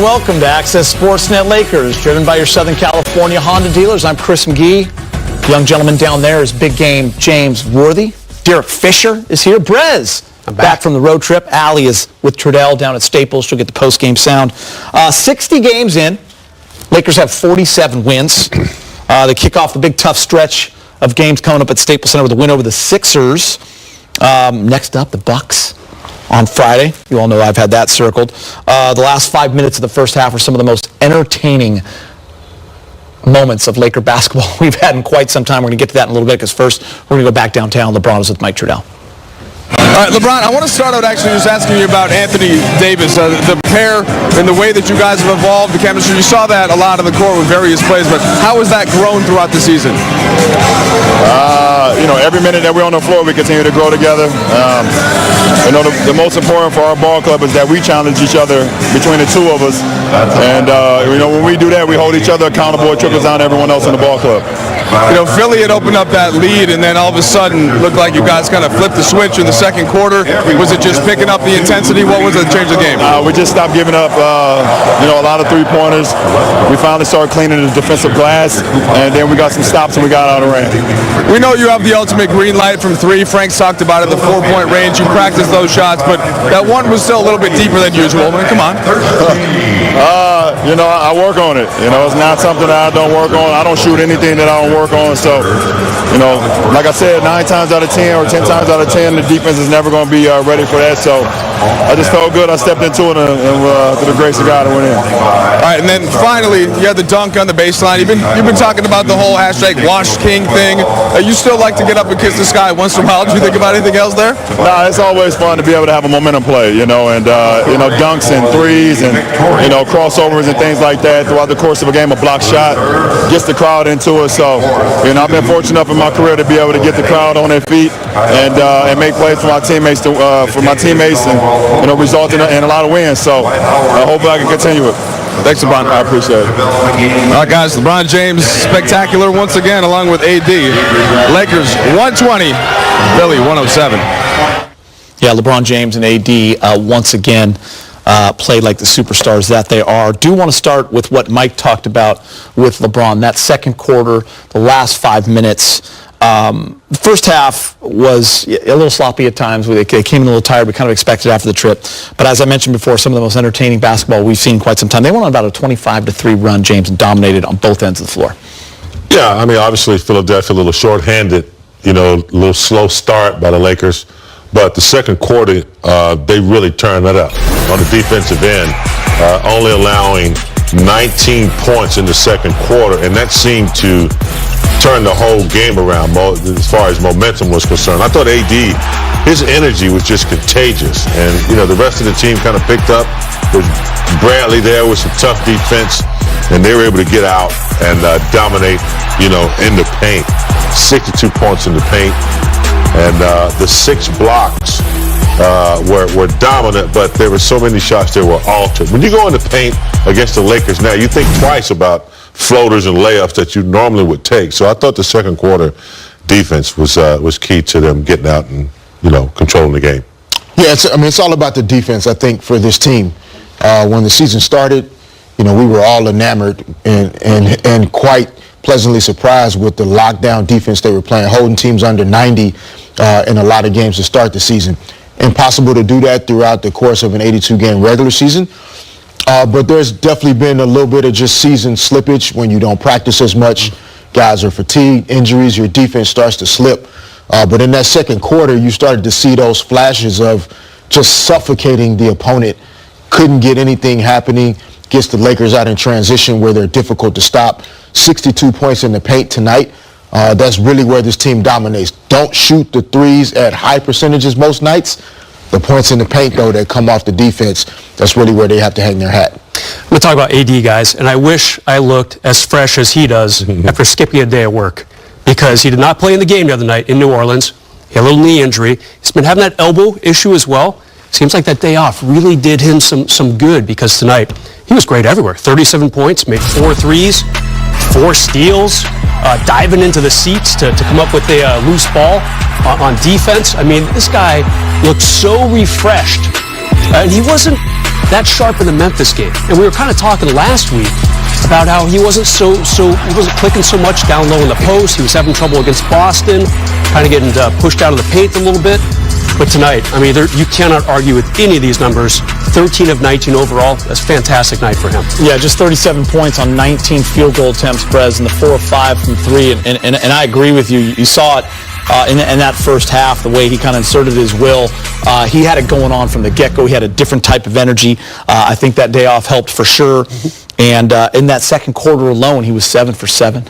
Welcome to Access Sportsnet Lakers, driven by your Southern California Honda dealers. I'm Chris McGee. The young gentleman down there is big game James Worthy. Derek Fisher is here. Brez, back from the road trip. Allie is with Trudell down at Staples. She'll get the post-game sound. 60 games in. Lakers have 47 wins. They kick off the big tough stretch of games coming up at Staples Center with a win over the Sixers. Next up, the Bucks on Friday. You all know I've had that circled. The last 5 minutes of the first half are some of the most entertaining moments of Laker basketball we've had in quite some time. We're going to get to that in a little bit because first we're going to go back downtown. LeBron is with Mike Trudell. All right, LeBron, I want to start out actually just asking you about Anthony Davis, the pair and the way that you guys have evolved, the chemistry. You saw that a lot on the court with various plays, but how has that grown throughout the season? Every minute that we're on the floor, we continue to grow together. The most important for our ball club is that we challenge each other between the two of us. And, when we do that, we hold each other accountable. It trickles down to everyone else in the ball club. Philly had opened up that lead, and then all of a sudden looked like you guys kind of flipped the switch in the second quarter. Was it just picking up the intensity? What was the change of the game? We just stopped giving up, a lot of three-pointers. We finally started cleaning the defensive glass, and then we got some stops and we got out of range. We know you have the ultimate green light from three. Frank's talked about it, the 4-point range. You practice those shots, but that one was still a little bit deeper than usual. I mean, come on. I work on it. It's not something that I don't work on. I don't shoot anything that I don't work on. So, like I said, 9 times out of 10 or 10 times out of 10, the defense is never going to be ready for that. So I just felt good. I stepped into it and through the grace of God, I went in. All right, and then finally, you had the dunk on the baseline. You've been talking about the whole hashtag Wash King thing. You still like to get up and kiss the sky once in a while. Do you think about anything else there? Nah, it's always fun to be able to have a momentum play, and dunks and threes and crossovers and things like that throughout the course of a game. A block shot gets the crowd into it. So, I've been fortunate enough in my career to be able to get the crowd on their feet and make plays for my teammates and result in a lot of wins. So I hope I can continue it. Thanks, LeBron. I appreciate it. All right, guys, LeBron James, spectacular once again, along with AD. Lakers 120, Philly 107. Yeah, LeBron James and AD once again played like the superstars that they are. Do want to start with what Mike talked about with LeBron. That second quarter, the last 5 minutes. The first half was a little sloppy at times. They came in a little tired. We kind of expected after the trip. But as I mentioned before, some of the most entertaining basketball we've seen in quite some time. They went on about a 25-3 run, James, and dominated on both ends of the floor. Yeah, obviously Philadelphia a little short-handed, a little slow start by the Lakers. But the second quarter, they really turned that up on the defensive end, only allowing 19 points in the second quarter, and that seemed to turn the whole game around as far as momentum was concerned. I thought AD, his energy was just contagious, and the rest of the team kind of picked up with Bradley there with some tough defense, and they were able to get out and dominate, in the paint. 62 points in the paint, and the 6 blocks were dominant, but there were so many shots that were altered. When you go in the paint against the Lakers now, you think twice about floaters and layups that you normally would take. So I thought the second quarter defense was key to them getting out and controlling the game. Yeah, it's all about the defense. I think for this team, when the season started, we were all enamored and quite pleasantly surprised with the lockdown defense they were playing, holding teams under 90 in a lot of games to start the season. Impossible to do that throughout the course of an 82-game regular season. But there's definitely been a little bit of just season slippage when you don't practice as much. Guys are fatigued, injuries, your defense starts to slip. But in that second quarter, you started to see those flashes of just suffocating the opponent. Couldn't get anything happening. Gets the Lakers out in transition where they're difficult to stop. 62 points in the paint tonight. That's really where this team dominates. Don't shoot the threes at high percentages most nights. The points in the paint, though, that come off the defense, that's really where they have to hang their hat. We'll talk about AD, guys, and I wish I looked as fresh as he does after skipping a day at work, because he did not play in the game the other night in New Orleans. He had a little knee injury. He's been having that elbow issue as well. Seems like that day off really did him some good, because tonight he was great everywhere. 37 points, made 4 threes, 4 steals, diving into the seats to come up with a loose ball on defense. I mean, this guy looked so refreshed, and he wasn't that sharp in the Memphis game. And we were kind of talking last week about how he wasn't he wasn't clicking so much down low in the post. He was having trouble against Boston, kind of getting pushed out of the paint a little bit. But tonight, I mean, you cannot argue with any of these numbers. 13 of 19 overall. That's a fantastic night for him. Yeah, just 37 points on 19 field goal attempts, Brez, and the 4 of 5 from 3. And I agree with you. You saw it in that first half, the way he kind of inserted his will. He had it going on from the get-go. He had a different type of energy. I think that day off helped for sure. And in that second quarter alone, he was 7 for 7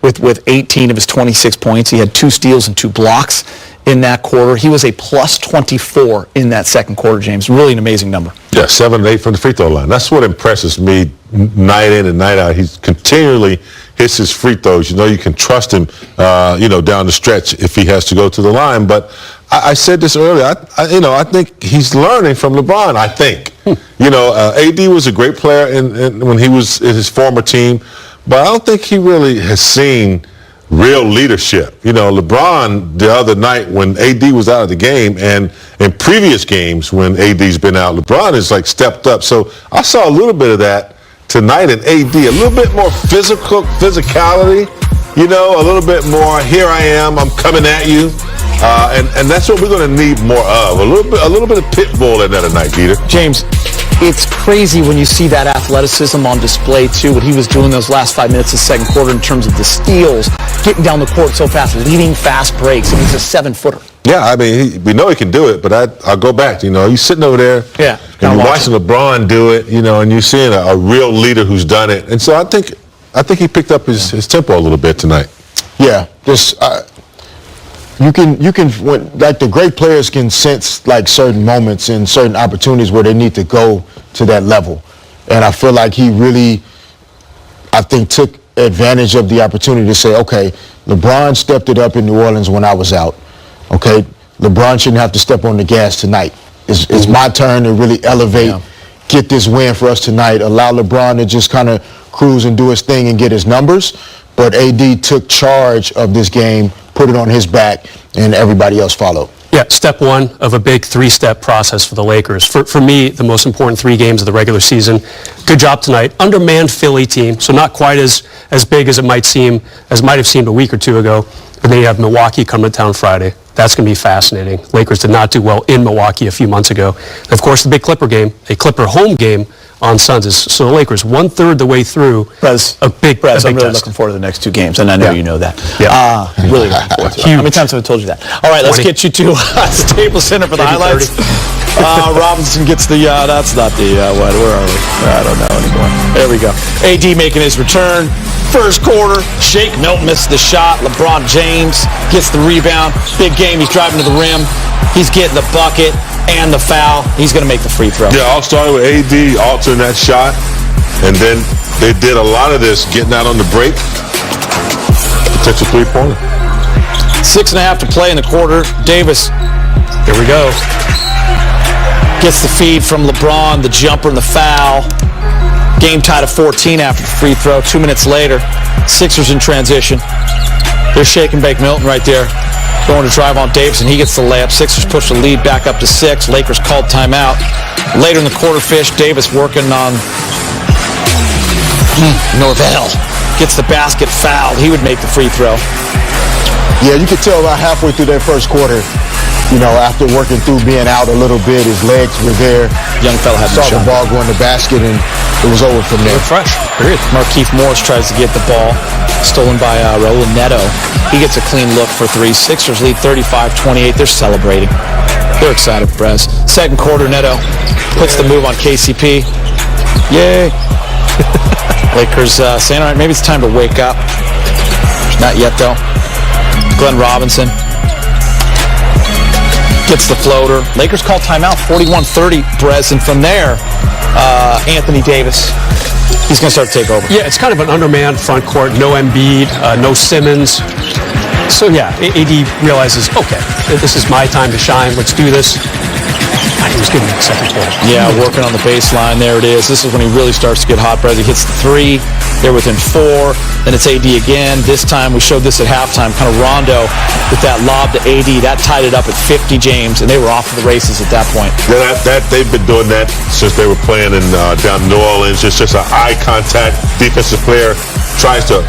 with 18 of his 26 points. He had 2 steals and 2 blocks in that quarter. He was a plus 24 in that second quarter, James. Really an amazing number. Yeah, 7 of 8 from the free throw line. That's what impresses me night in and night out. He continually hits his free throws. You know, you can trust him, down the stretch if he has to go to the line. But I said this earlier. I think he's learning from LeBron, I think. AD was a great player when he was in his former team, but I don't think he really has seen real leadership. LeBron the other night when AD was out of the game, and in previous games when AD's been out, LeBron has stepped up. So I saw a little bit of that tonight in AD, a little bit more physicality, a little bit more, here I am, I'm coming at you. And that's what we're going to need more of. A little bit of pit bull in that tonight, Peter. James, it's crazy when you see that athleticism on display, too, what he was doing those last 5 minutes of the second quarter in terms of the steals, getting down the court so fast, leading fast breaks. He's a 7-footer. Yeah, I mean, we know he can do it, but I'll go back. He's sitting over there, and you're watching LeBron do it, and you're seeing a real leader who's done it. And so I think he picked up his tempo a little bit tonight. Yeah, you can the great players can sense certain moments and certain opportunities where they need to go to that level. And I feel like he really, took advantage of the opportunity to say, okay, LeBron stepped it up in New Orleans when I was out. Okay, LeBron shouldn't have to step on the gas tonight. It's my turn to really elevate, get this win for us tonight, allow LeBron to just kind of cruise and do his thing and get his numbers. But AD took charge of this game, put it on his back, and everybody else followed. Yeah, step one of a big 3-step process for the Lakers. For me, the most important 3 games of the regular season. Good job tonight. Undermanned Philly team, so not quite as big as it might have seemed a week or 2 ago. But then you have Milwaukee coming to town Friday. That's going to be fascinating. Lakers did not do well in Milwaukee a few months ago. And of course, the big Clipper game, a Clipper home game on Sundays. So the Lakers, 1/3 the way through, a big I'm really test. looking forward to the next 2 games, and I know you know that. Yeah. Really looking forward to it. How many times have I told you that? All right, let's get you to Staples Center for the highlights. Robinson gets the, that's not the, where are we? I don't know anymore. There we go. AD making his return. First quarter, Shake Milton misses the shot. LeBron James gets the rebound. Big game. He's driving to the rim. He's getting the bucket and the foul. He's going to make the free throw. Yeah, all started with AD altering that shot, and then they did a lot of this getting out on the break. Potential 3-pointer. 6.5 to play in the quarter. Davis, Here we go. gets the feed from LeBron, the jumper and the foul. Game tied at 14 after the free throw. 2 minutes later, Sixers in transition. They're shaking Bake Milton right there. Going to drive on Davis, and he gets the layup. Sixers push the lead back up to 6. Lakers called timeout. Later in the quarter, Davis working on Norvell. Gets the basket fouled. He would make the free throw. Yeah, you could tell about halfway through that first quarter, after working through being out a little bit, his legs were there. Young fella had saw the ball go in the basket, and it was over from there. Fresh, period. Markieff Morris tries to get the ball. Stolen by Raul Neto. He gets a clean look for 3. Sixers lead 35-28. They're celebrating. They're excited, Brez. Second quarter, Neto puts the move on KCP. Yay. Lakers saying, all right, maybe it's time to wake up. Not yet, though. Glenn Robinson gets the floater. Lakers call timeout, 41-30, Brez. And from there, Anthony Davis, he's going to start to take over. Yeah, it's kind of an undermanned front court. No Embiid, no Simmons. So yeah, AD realizes, okay, this is my time to shine. Let's do this. God, he was good in that second quarter. Yeah, working on the baseline. There it is. This is when he really starts to get hot. Brez, he hits the three. They're within 4. Then it's AD again. This time, we showed this at halftime. Kind of Rondo with that lob to AD. That tied it up at 50, James, and they were off to the races at that point. They've been doing that since they were playing in down in New Orleans. It's just an eye contact defensive player tries to,